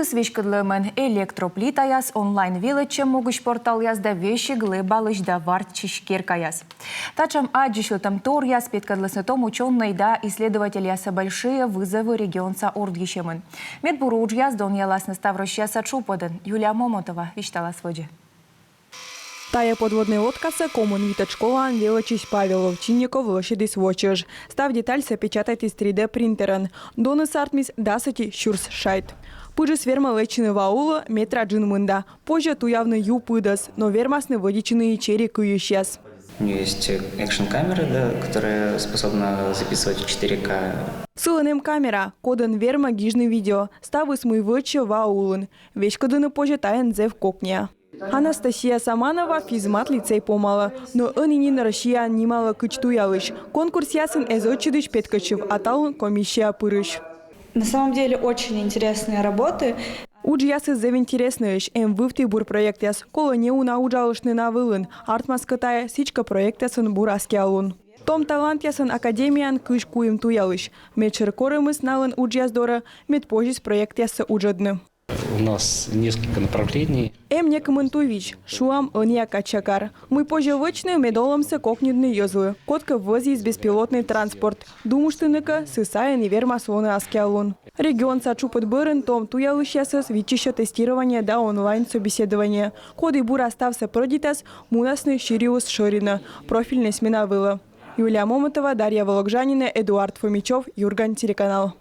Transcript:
свечкадлымен электроплитаяс онлайн вилечем могуч портал язда вещи глыбалыш да варт чишкеркаяс. Тачам аджишилтам тор яс петкадлыснотом ученый да исследователь яса большие вызовы регионца ордгишемын. Медбуруж яс дон яласны ставрощаса чуподен. Юлия Момотова виштала своде. Тая подводная лодкаса коммун витачколан велочись Павел Овчинников лошади свочеж. Став деталь сопечатать из 3D принтерен. Доны сартмис дасати шурс шайт. Пыжи сверма лечины ваула метра джинмында. Позже туявны ю пыдас, но вермасны водичины и чери кующес. У нее есть экшн-камера, да, которая способна записывать в 4К. Сыланым камера, коден верма гижны видео. Ставы смывоче ваулын. Вещь кодыны позже таен зев кокня. Анастасия Саманова физмат лицей помала, но онинин Россия немало кычтуялыш. Конкурс ясын эзочидыш петкачев, а талын комиссия пырыш. На самом деле очень интересные работы. Уж ясы зев интересныш, вывты бур проект яс, коло не унаужалышны на вылын, артмас катая сичка проект ясын бураски алун. Том талант ясын академиян кыш куем туялыш. Медшер корымыс налын уж яздора, медпожис проект ясы уджадны. У нас несколько направлений. Не комментуйвич, шуам ония качакар. Мы позже вычны медоломся кокнюдны йозлы. Котка ввози из беспилотный транспорт. Думуштыныка сысая неверма своны аскиалун. Регион сачу подбырен том туялыщасыз вичища тестирования да онлайн собеседования. Коды бура стався продитас мунасны шириус шорина. Профильная смена выла. Юлия Момотова, Дарья Вологжанина, Эдуард Фомичев, Юрган, телеканал.